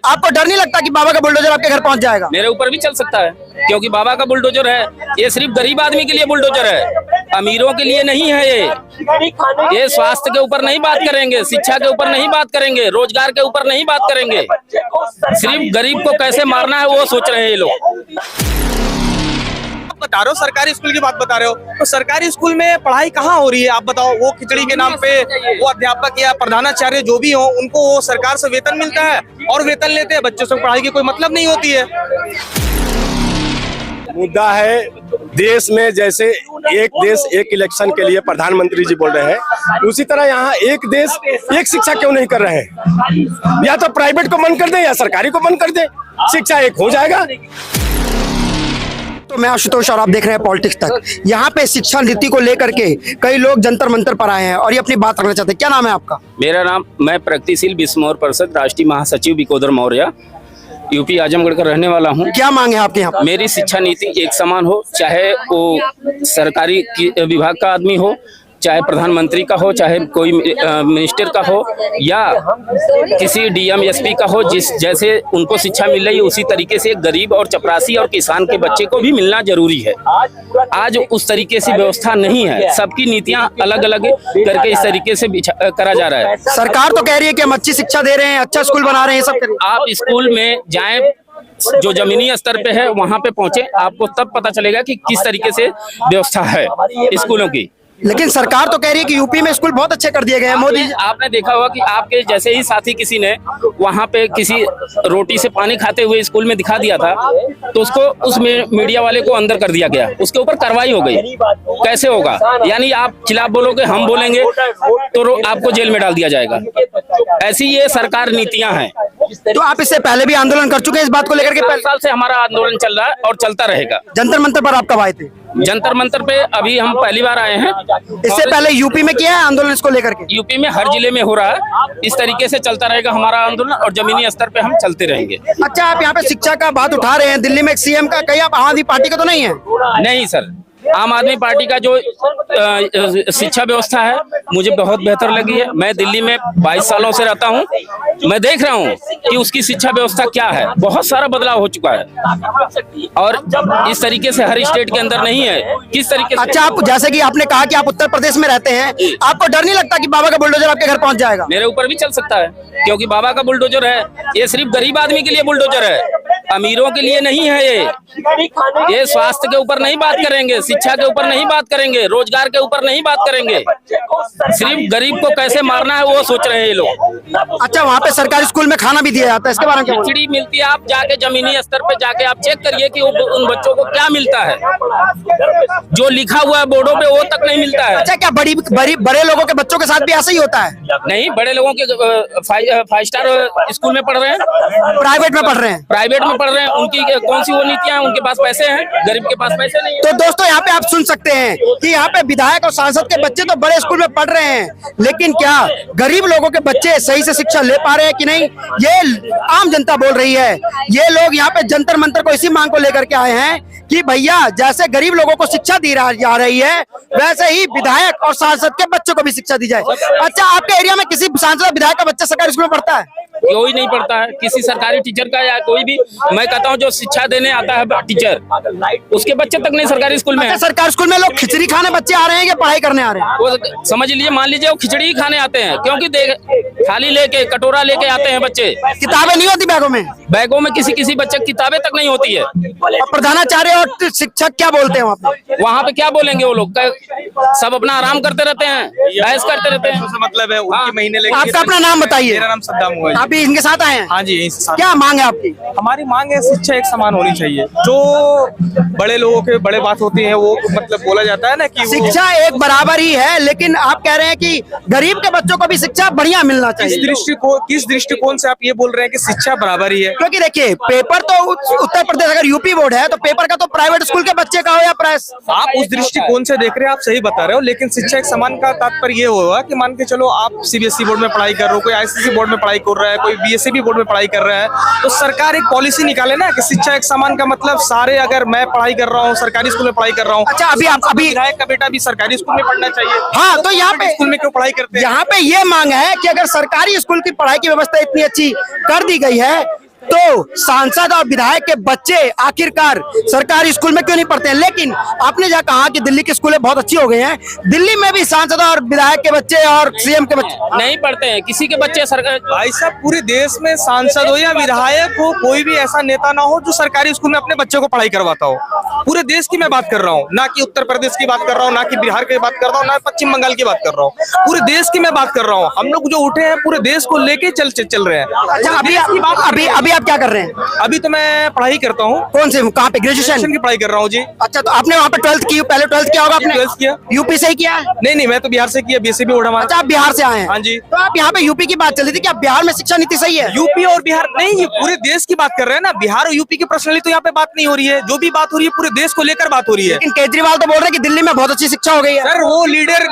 आपको डर नहीं लगता कि बाबा का बुलडोजर आपके घर पहुंच जाएगा? मेरे ऊपर भी चल सकता है, क्योंकि बाबा का बुलडोजर है। ये सिर्फ गरीब आदमी के लिए बुलडोजर है, अमीरों के लिए नहीं है। ये स्वास्थ्य के ऊपर नहीं बात करेंगे, शिक्षा के ऊपर नहीं बात करेंगे, रोजगार के ऊपर नहीं बात करेंगे। सिर्फ गरीब को कैसे मारना है वो सोच रहे हैं ये लोग। बता रहे हो सरकारी स्कूल की बात बता रहे हो, तो सरकारी स्कूल में पढ़ाई कहाँ हो रही है? आप बताओ। वो खिचड़ी के नाम पे वो अध्यापक या प्रधानाचार्य जो भी हो, उनको वो सरकार से वेतन मिलता है और वेतन लेते हैं। बच्चों से पढ़ाई की कोई मतलब नहीं होती है। मुद्दा है देश में, जैसे एक देश एक इलेक्शन के लिए प्रधानमंत्री जी बोल रहे हैं, उसी तरह यहाँ एक देश एक शिक्षा क्यों नहीं कर रहे हैं? या तो प्राइवेट को बंद कर दें या सरकारी को बंद कर दें, शिक्षा एक हो जाएगा। तो मैं आशुतोष और आप देख रहे हैं पॉलिटिक्स तक। यहाँ पे शिक्षा नीति को लेकर के कई लोग जंतर मंतर पर आए हैं और ये अपनी बात रखना चाहते हैं। क्या नाम है आपका? मेरा नाम, मैं प्रगतिशील विश्व मौर्य परिषद राष्ट्रीय महासचिव विकोदर मौर्य, यूपी आजमगढ़ का रहने वाला हूँ। क्या मांग है आपके यहाँ? मेरी शिक्षा नीति एक समान हो, चाहे वो सरकारी विभाग का आदमी हो, चाहे प्रधानमंत्री का हो, चाहे कोई मिनिस्टर का हो, या किसी डीएम एसपी का हो। जिस जैसे उनको शिक्षा मिल रही है उसी तरीके से गरीब और चपरासी और किसान के बच्चे को भी मिलना जरूरी है। आज उस तरीके से व्यवस्था नहीं है, सबकी नीतियां अलग अलग करके इस तरीके से करा जा रहा है। सरकार तो कह रही है कि हम अच्छी शिक्षा दे रहे हैं, अच्छा स्कूल बना रहे हैं, सब कर। आप स्कूल में जाएं, जो जमीनी स्तर पे है वहां पे पहुंचे, आपको तब पता चलेगा कि किस तरीके से व्यवस्था है स्कूलों की। लेकिन सरकार तो कह रही है कि यूपी में स्कूल बहुत अच्छे कर दिए गए हैं। मोदी, आपने देखा होगा कि आपके जैसे ही साथी किसी ने वहां पे किसी रोटी से पानी खाते हुए स्कूल में दिखा दिया था, तो उसको उस मीडिया वाले को अंदर कर दिया गया, उसके ऊपर कार्रवाई हो गई। कैसे होगा? यानी आप खिलाफ बोलोगे, हम बोलेंगे तो आपको जेल में डाल दिया जाएगा। ऐसी ये सरकार नीतियां हैं। तो आप इससे पहले भी आंदोलन कर चुके हैं इस बात को लेकर के? 5 साल से हमारा आंदोलन चल रहा है और चलता रहेगा। जंतर मंतर पर आप कब आए थे? जंतर मंतर पे अभी हम पहली बार आए हैं। इससे पहले यूपी में किया है आंदोलन इसको लेकर के? यूपी में हर जिले में हो रहा है। इस तरीके से चलता रहेगा हमारा आंदोलन और जमीनी स्तर पे हम चलते रहेंगे। अच्छा, आप यहाँ पे शिक्षा का बात उठा रहे हैं, दिल्ली में एक सीएम का, कहीं आप आम आदमी पार्टी का तो नहीं है? नहीं सर, आम आदमी पार्टी का जो शिक्षा व्यवस्था है मुझे बहुत बेहतर लगी है। मैं दिल्ली में 22 सालों से रहता हूँ, मैं देख रहा हूँ कि उसकी शिक्षा व्यवस्था क्या है। बहुत सारा बदलाव हो चुका है और इस तरीके से हर स्टेट के अंदर नहीं है। किस तरीके से? अच्छा, आप जैसे कि आपने कहा कि आप उत्तर प्रदेश में रहते हैं, आपको डर नहीं लगता कि बाबा का बुलडोजर आपके घर पहुंच जाएगा? मेरे ऊपर भी चल सकता है, क्योंकि बाबा का बुलडोजर है। ये सिर्फ गरीब आदमी के लिए बुलडोजर है, अमीरों के लिए नहीं है। ये स्वास्थ्य के ऊपर नहीं बात करेंगे, शिक्षा के ऊपर नहीं बात करेंगे, रोजगार के ऊपर नहीं बात करेंगे। सिर्फ गरीब को कैसे मारना है वो सोच रहे हैं ये लोग। अच्छा, वहाँ पे सरकारी स्कूल में खाना भी दिया जाता है, इसके बारे में क्या? खिचड़ी मिलती है। आप जाके जमीनी स्तर पे जाके आप चेक करिए कि उन बच्चों को क्या मिलता है। जो लिखा हुआ है बोर्डों पे वो तक नहीं मिलता है। अच्छा, क्या बड़े लोगों के बच्चों के साथ भी ऐसा ही होता है? नहीं, बड़े लोगों के 5 स्टार स्कूल में पढ़ रहे हैं, प्राइवेट में पढ़ रहे हैं। प्राइवेट में पढ़ रहे हैं। उनकी कौन सी वो नीतियां? उनके पास पैसे हैं, गरीब के पास पैसे नहीं है। तो दोस्तों, यहाँ पे आप सुन सकते हैं कि यहाँ पे विधायक और सांसद के बच्चे तो बड़े स्कूल में पढ़ रहे हैं, लेकिन क्या गरीब लोगों के बच्चे सही से शिक्षा ले पा रहे हैं कि नहीं, ये आम जनता बोल रही है। ये लोग यहाँ पे जंतर मंतर को इसी मांग को लेकर के आए हैं कि भैया, जैसे गरीब लोगों को शिक्षा दी जा रही है, वैसे ही विधायक और सांसद के बच्चों को भी शिक्षा दी जाए। अच्छा, आपके एरिया में किसी सांसद और विधायक का बच्चा सरकारी स्कूल में पढ़ता है? कोई नहीं पढ़ता है। किसी सरकारी टीचर का या कोई भी, मैं कहता हूँ जो शिक्षा देने आता है टीचर, उसके बच्चे तक नहीं सरकारी स्कूल में है। सरकारी स्कूल में लोग खिचड़ी खाने बच्चे आ रहे हैं या पढ़ाई करने आ रहे हैं? वो समझ लीजिए, मान लीजिए वो खिचड़ी ही खाने आते हैं, क्योंकि थाली लेके, कटोरा लेके आते हैं बच्चे। किताबें नहीं होती बैगों में? बैगों में किसी बच्चे किताबें तक नहीं होती है। और प्रधानाचार्य और शिक्षक क्या बोलते हैं वहाँ पे? क्या बोलेंगे वो लोग? सब अपना आराम करते रहते हैं, बहस करते रहते हैं। मतलब है उनकी महीने लेके। आपका अपना नाम बताइए। मेरा नाम सद्दाम हुआ। आप भी इनके साथ आए हैं? हाँ जी, इनके साथ। क्या मांग है आपकी? हमारी मांग है शिक्षा एक समान होनी चाहिए। जो बड़े लोगों के बड़े बात होती है वो मतलब बोला जाता है ना कि शिक्षा एक बराबर ही है, लेकिन आप कह रहे हैं कि गरीब के बच्चों को भी शिक्षा बढ़िया मिलना चाहिए। किस दृष्टिकोण से आप ये बोल रहे हैं कि शिक्षा बराबर ही है? क्योंकि देखिए, पेपर तो उत्तर प्रदेश, अगर यूपी बोर्ड है तो पेपर का तो प्राइवेट स्कूल के बच्चे का हो या प्राइस, आप उस दृष्टिकोण से देख रहे हैं, आप सही बता रहे हो। लेकिन शिक्षा एक समान का तात्पर्य ये होगा कि मान के चलो आप सीबीएसई बोर्ड में पढ़ाई कर रहे हो, कोई आईसीएसई बोर्ड में पढ़ाई कर रहा है, कोई बीएसई बोर्ड में पढ़ाई कर रहा है, तो सरकार एक पॉलिसी निकाले ना कि शिक्षा एक समान का मतलब सारे, अगर मैं पढ़ाई कर रहा हूँ सरकारी स्कूल में पढ़ाई कर रहा हूँ, अच्छा, अभी विधायक का बेटा भी सरकारी स्कूल में पढ़ना चाहिए। हाँ, तो यहाँ पे स्कूल में क्यों पढ़ाई करते हैं? यहाँ पे ये मांग है कि अगर सरकारी स्कूल की पढ़ाई की व्यवस्था इतनी अच्छी कर दी गई है, तो सांसद और विधायक के बच्चे आखिरकार सरकारी स्कूल में क्यों नहीं पढ़ते हैं? लेकिन आपने जहाँ कहा कि दिल्ली के स्कूलें बहुत अच्छी हो गई हैं, दिल्ली में भी सांसद और विधायक के बच्चे और सीएम के बच्चे नहीं पढ़ते हैं, किसी के बच्चे सरकार। भाई साहब, पूरे देश में सांसद हो या विधायक हो, कोई भी ऐसा नेता ना हो जो सरकारी स्कूल में अपने बच्चों को पढ़ाई करवाता हो। पूरे देश की मैं बात कर रहा हूँ, ना कि उत्तर प्रदेश की बात कर रहा हूँ, ना कि बिहार की बात कर रहा हूँ, ना पश्चिम बंगाल की बात कर रहा हूँ। पूरे देश की मैं बात कर रहा हूँ। हम लोग जो उठे हैं पूरे देश को लेके चल रहे हैं। अच्छा, अभी आप क्या कर रहे हैं? अभी तो मैं पढ़ाई करता हूँ। कौन से, कहाँ पे? ग्रेजुएशन की पढ़ाई कर रहा हूँ जी। अच्छा, तो आपने वहाँ पे 12th की, पहले 12th किया होगा आपने? 12th किया। यूपी से ही किया है? नहीं, मैं तो बिहार से किया, बीएससी बोर्ड हमारा। अच्छा, आप बिहार से आए हैं? हाँ जी। तो आप यहाँ पे यूपी की बात चल रही थी, क्या बिहार में शिक्षा नीति सही है? यूपी और बिहार नहीं, ये पूरे देश की बात कर रहे हैं ना। बिहार और यूपी की पर्सनली तो यहाँ पे बात नहीं हो रही है। जो भी बात हो रही है पूरे देश को लेकर बात हो रही है। लेकिन केजरीवाल तो बोल रहे हैं कि दिल्ली में बहुत अच्छी शिक्षा हो गई है। सर, वो लीडर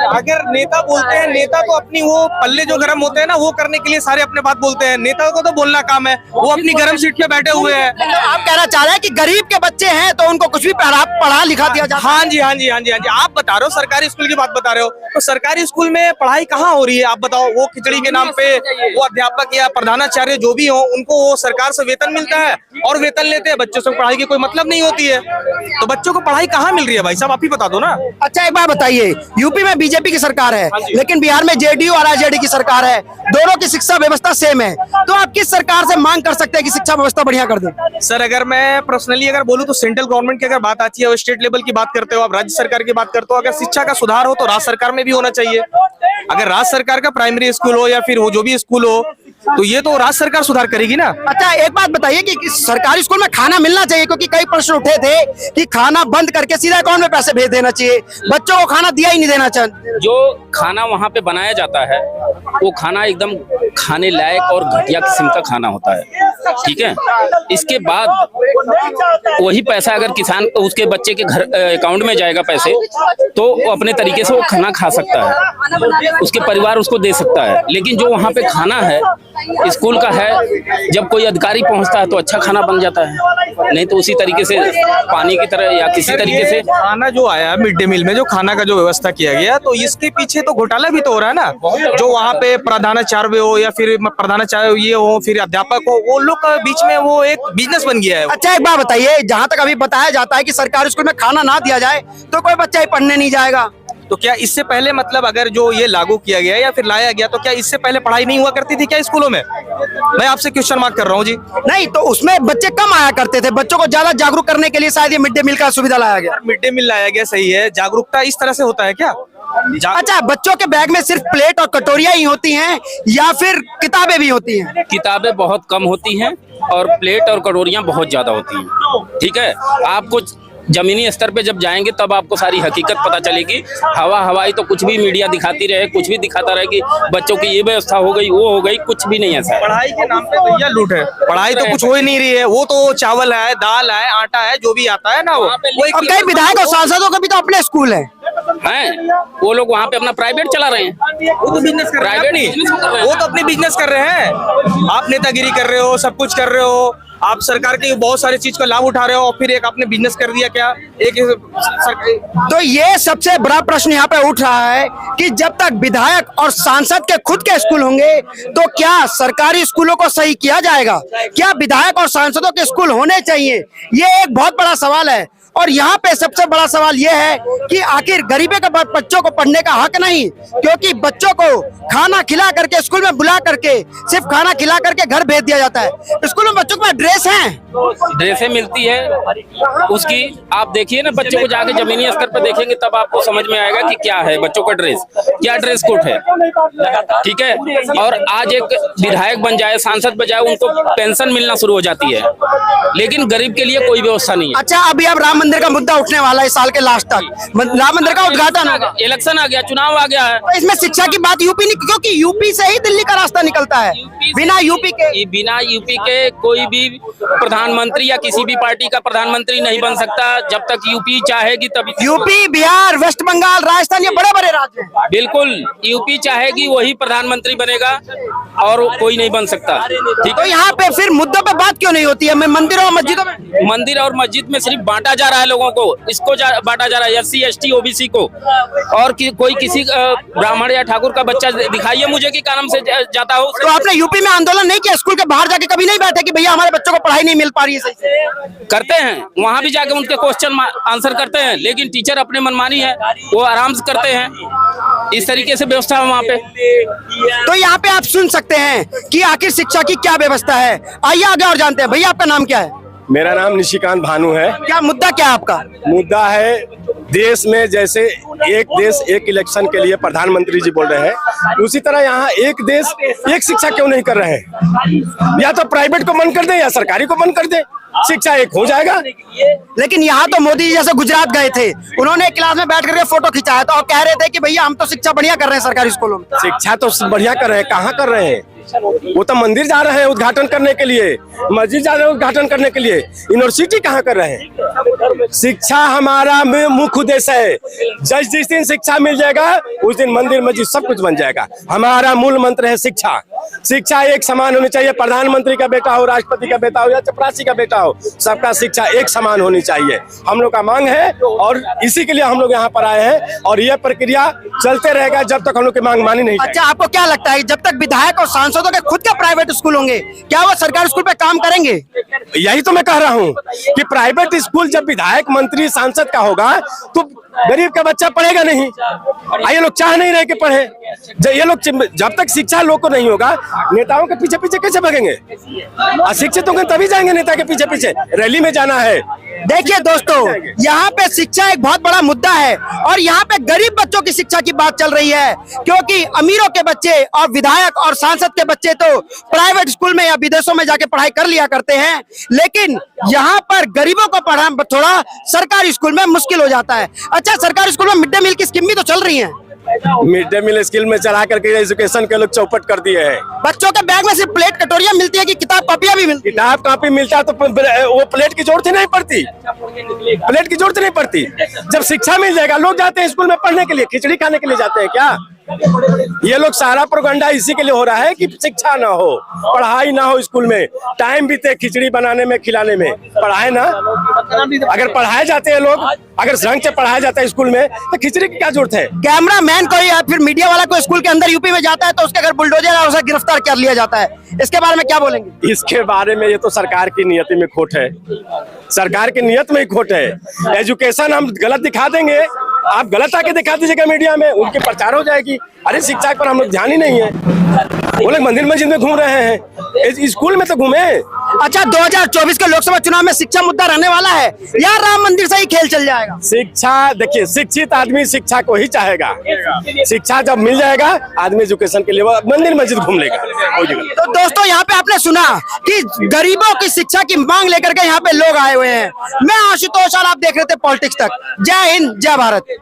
अगर नेता बोलते हैं, नेता तो अपनी वो पल्ले जो गर्म होते हैं ना, वो करने के लिए सारे अपने बात बोलते हैं। नेताओं को तो बोलना काम है, वो अपनी गर्म सीट पे बैठे हुए हैं। मतलब आप कहना चाह रहे हैं कि गरीब के बच्चे हैं तो उनको कुछ भी पढ़ा लिखा दिया जाता है? हाँ जी। आप बता रहे हो सरकारी स्कूल की बात बता रहे हो, तो सरकारी स्कूल में पढ़ाई कहाँ हो रही है? आप बताओ। वो खिचड़ी के नाम पे वो अध्यापक या प्रधानाचार्य जो भी हो, उनको वो सरकार से वेतन मिलता है और वेतन लेते हैं। बच्चों से पढ़ाई की कोई मतलब नहीं होती है, तो बच्चों को पढ़ाई कहाँ मिल रही है? भाई साहब, आप ही बता दो ना। अच्छा, एक बात बताइए, यूपी में बीजेपी की सरकार है, लेकिन बिहार में जेडीयू और आरजेडी की सरकार है। दोनों की शिक्षा व्यवस्था सेम है, तो आप किस सरकार से मांग कर सकते हैं कि शिक्षा व्यवस्था बढ़िया कर दे? सर, अगर मैं पर्सनली अगर बोलूं तो सेंट्रल गवर्नमेंट की अगर बात आती है, स्टेट लेवल की बात करते हो, आप राज्य सरकार की बात करते हो, अगर शिक्षा का सुधार हो तो राज्य सरकार में भी होना चाहिए। अगर राज्य सरकार का प्राइमरी स्कूल हो या फिर वो जो भी स्कूल हो, तो ये तो राज्य सरकार सुधार करेगी ना। अच्छा, एक बात बताइए कि सरकारी स्कूल में खाना मिलना चाहिए, क्योंकि कई प्रश्न उठे थे कि खाना बंद करके सीधा अकाउंट में पैसे भेज देना चाहिए, बच्चों को खाना दिया ही नहीं देना चाहिए। जो खाना वहाँ पे बनाया जाता है वो खाना एकदम खाने लायक और घटिया किस्म का खाना होता है, ठीक है। इसके बाद वही पैसा अगर किसान उसके बच्चे के घर अकाउंट में जाएगा पैसे, तो वो अपने तरीके से वो खाना खा सकता है, उसके परिवार उसको दे सकता है। लेकिन जो वहाँ पे खाना है स्कूल का है, जब कोई अधिकारी पहुँचता है तो अच्छा खाना बन जाता है, नहीं तो उसी तरीके से पानी की तरह या किसी तरीके से। खाना जो आया मिड डे मील में, जो खाना का जो व्यवस्था किया गया, तो इसके पीछे तो घोटाला भी तो हो रहा है ना। जो वहाँ पे प्रधानाचार्य हो या फिर प्रधानाचार्य ये हो, फिर अध्यापक हो, वो लोग के बीच में वो एक बिजनेस बन गया है। अच्छा, एक बात बताइए, जहाँ तक अभी बताया जाता है कि सरकारी स्कूल में खाना ना दिया जाए तो कोई बच्चा ही पढ़ने नहीं जाएगा, तो क्या इससे पहले मतलब अगर जो ये लागू किया गया या फिर लाया गया, तो क्या इससे पहले पढ़ाई नहीं हुआ करती थी क्या स्कूलों में? मैं आपसे क्वेश्चन मार्क कर रहा हूँ जी। नहीं, तो उसमें बच्चे कम आया करते थे, बच्चों को ज्यादा जागरूक करने के लिए शायद ये मिड डे मील का सुविधा लाया गया। मिड डे मील लाया गया, सही है। जागरूकता इस तरह से होता है क्या? अच्छा, बच्चों के बैग में सिर्फ प्लेट और कटोरियां ही होती हैं या फिर किताबें भी होती हैं? किताबें बहुत कम होती हैं और प्लेट और कटोरियां बहुत ज्यादा होती हैं, ठीक है। आपको जमीनी स्तर पे जब जाएंगे तब आपको सारी हकीकत पता चलेगी। हवाई तो कुछ भी मीडिया दिखाती रहे, कुछ भी दिखाता रहे कि बच्चों की ये व्यवस्था हो गई, वो हो गई, कुछ भी नहीं है सर। पढ़ाई के नाम पे भैया लूट है। पढ़ाई तो कुछ हो ही नहीं रही है। वो तो चावल है, दाल है, आटा है, जो भी आता है ना, वो और कई विधायक और सांसदों के भी तो अपने स्कूल हैं। वो लोग वहाँ पे अपना प्राइवेट चला रहे हैं, वो तो बिजनेस कर रहे हैं, वो तो अपने बिजनेस कर रहे हैं। आप नेतागिरी कर रहे हो, सब कुछ कर रहे हो, आप सरकार के बहुत सारी चीज का लाभ उठा रहे हो और फिर एक आपने बिजनेस कर दिया क्या? तो ये सबसे बड़ा प्रश्न यहाँ पे उठ रहा है कि जब तक विधायक और सांसद के खुद के स्कूल होंगे तो क्या सरकारी स्कूलों को सही किया जाएगा? क्या विधायक और सांसदों के स्कूल होने चाहिए? ये एक बहुत बड़ा सवाल है। और यहाँ पे सबसे बड़ा सवाल ये है कि आखिर गरीबी के बच्चों को पढ़ने का हक नहीं, क्योंकि बच्चों को खाना खिला करके स्कूल में बुला करके सिर्फ खाना खिला करके घर भेज दिया जाता है। स्कूल में बच्चों को ड्रेस हैं, ड्रेसें मिलती है उसकी। आप देखिए ना, बच्चों को जाके जमीनी स्तर पर देखेंगे तब आपको समझ में आएगा कि क्या है बच्चों का ड्रेस, क्या ड्रेस कोड है, ठीक है। और आज एक विधायक बन जाए, सांसद बन जाए, उनको पेंशन मिलना शुरू हो जाती है, लेकिन गरीब के लिए कोई व्यवस्था नहीं है। अच्छा, अभी अब राम मंदिर का मुद्दा उठने वाला है इस साल के लास्ट तक, राम मंदिर का उद्घाटन होगा, इलेक्शन आ गया, चुनाव आ गया है, तो इसमें शिक्षा की बात यूपी नहीं, क्योंकि यूपी से ही दिल्ली का रास्ता निकलता है। बिना यूपी के कोई भी प्रधानमंत्री या किसी भी पार्टी का प्रधानमंत्री नहीं बन सकता जब तक यूपी चाहेगी तभी। यूपी, बिहार, वेस्ट बंगाल, राजस्थान, ये बड़े बड़े राज्य हैं। बिल्कुल, यूपी चाहेगी वही प्रधानमंत्री बनेगा और कोई नहीं बन सकता, ठीक तो है। यहाँ पे फिर मुद्दों पे बात क्यों नहीं होती है? मंदिरों और मस्जिदों में मंदिर और मस्जिद में सिर्फ बांटा जा रहा रहा है लोगों को, इसको बांटा जा रहा है, SC ST OBC को। और कोई किसी ब्राह्मण या ठाकुर का बच्चा दिखाइए मुझे कि कानम से जाता हो। तो आपने यूपी में आंदोलन नहीं किया, स्कूल के बाहर जाके कभी नहीं बैठे कि भैया हमारे बच्चों को पढ़ाई नहीं मिल पा रही है सही से? करते हैं, वहां भी जाके उनके क्वेश्चन आंसर करते हैं, लेकिन टीचर अपने मनमानी है, वो आराम से करते हैं। इस तरीके से व्यवस्था है वहाँ पे। तो यहाँ पे आप सुन सकते हैं कि आखिर शिक्षा की क्या व्यवस्था है। आइए आगे और जानते हैं। भैया आपका नाम क्या है? मेरा नाम निशिकांत भानु है। क्या मुद्दा क्या है आपका? मुद्दा है देश में जैसे एक देश एक इलेक्शन के लिए प्रधानमंत्री जी बोल रहे हैं, उसी तरह यहाँ एक देश एक शिक्षा क्यों नहीं कर रहे हैं? या तो प्राइवेट को बंद कर दे या सरकारी को बंद कर दे, शिक्षा एक हो जाएगा। लेकिन यहाँ तो मोदी जी जैसे गुजरात गए थे, उन्होंने क्लास में बैठ करके फोटो खिंचाया था और कह रहे थे कि भैया हम तो शिक्षा बढ़िया कर रहे हैं सरकारी स्कूलों में। शिक्षा तो बढ़िया कर रहे हैं, कहाँ कर रहे हैं? वो तो मंदिर जा रहे हैं उद्घाटन करने के लिए, मस्जिद जा रहे हैं उद्घाटन करने के लिए, यूनिवर्सिटी कहाँ कर रहे हैं? शिक्षा हमारा मुख्य उद्देश्य है। जिस दिन शिक्षा मिल जाएगा उस दिन मंदिर मस्जिद सब कुछ बन जाएगा। हमारा मूल मंत्र है शिक्षा। शिक्षा एक समान होनी चाहिए, प्रधानमंत्री का बेटा हो, राष्ट्रपति का बेटा हो या चपरासी का बेटा हो, सबका शिक्षा एक समान होनी चाहिए। हम लोग का मांग है और इसी के लिए हम लोग यहाँ पर आए हैं और यह प्रक्रिया चलते रहेगा जब तक हम लोग की मांग मानी नहीं जाएगी। अच्छा, आपको क्या लगता है जब तक विधायक और सांसदों के खुद के प्राइवेट स्कूल होंगे, क्या वो सरकारी स्कूल पे काम करेंगे? यही तो मैं कह रहा हूँ कि प्राइवेट स्कूल जब विधायक मंत्री सांसद का होगा तो गरीब का बच्चा पढ़ेगा नहीं। ये लोग चाह नहीं रहे कि पढ़े। ये लोग जब तक शिक्षा लोग को नहीं होगा, नेताओं के पीछे पीछे कैसे भागेंगे? अशिक्षित होंगे तभी जाएंगे नेता के पीछे पीछे। रैली में जाना है। देखिए दोस्तों, यहाँ पे शिक्षा एक बहुत बड़ा मुद्दा है और यहाँ पे गरीब बच्चों की शिक्षा की बात चल रही है, क्योंकि अमीरों के बच्चे और विधायक और सांसद के बच्चे तो प्राइवेट स्कूल में या विदेशों में जाके पढ़ाई कर लिया करते हैं, लेकिन यहाँ पर गरीबों को पढ़ाना थोड़ा सरकारी स्कूल में मुश्किल हो जाता है। अच्छा, सरकारी स्कूल में मिड डे मील की स्कीम भी तो चल रही है। मिड डे मील स्कूल में चला करके एजुकेशन के लोग चौपट कर दिए हैं। बच्चों के बैग में सिर्फ प्लेट कटोरियां मिलती है कि किताब कॉपियां भी मिलती? किताब कॉपी मिलता है तो वो प्लेट की जरूरत ही नहीं पड़ती। प्लेट की जरूरत नहीं पड़ती। जब शिक्षा मिल जाएगा, लोग जाते हैं स्कूल में पढ़ने के लिए, खिचड़ी खाने के लिए जाते हैं क्या? ये लोग सारा प्रोगंडा इसी के लिए हो रहा है कि शिक्षा ना हो, पढ़ाई ना हो स्कूल में, टाइम बीते खिचड़ी बनाने में, खिलाने में। पढ़ाए ना, अगर पढ़ाए जाते हैं लोग, अगर ढंग से पढ़ाया जाता है स्कूल में तो खिचड़ी की क्या जरूरत है? कैमरा मैन को या फिर मीडिया वाला को स्कूल के अंदर यूपी में जाता है तो उसके घर बुलडोजर और उसे गिरफ्तार कर लिया जाता है, इसके बारे में क्या बोलेंगे? इसके बारे में ये तो सरकार की नियति में खोट है। सरकार की नियत में ही खोट है। एजुकेशन हम गलत दिखा देंगे, आप गलत आके दिखा दीजिएगा मीडिया में, उनकी प्रचार हो जाएगी। अरे शिक्षा पर हम लोग ध्यान ही नहीं है। वो लोग मंदिर मस्जिद में घूम रहे हैं, स्कूल में तो घूमे। अच्छा, 2024 के लोकसभा चुनाव में शिक्षा मुद्दा रहने वाला है या राम मंदिर से ही खेल चल जाएगा? शिक्षा, देखिए, शिक्षित आदमी शिक्षा को ही चाहेगा। शिक्षा जब मिल जाएगा, आदमी एजुकेशन के लिए वो मंदिर मस्जिद घूम लेगा। तो दोस्तों, यहाँ पे आपने सुना कि गरीबों की शिक्षा की मांग लेकर के यहाँ पे लोग आए हुए हैं। मैं आशुतोष और आप देख रहे थे पॉलिटिक्स तक। जय हिंद, जय भारत।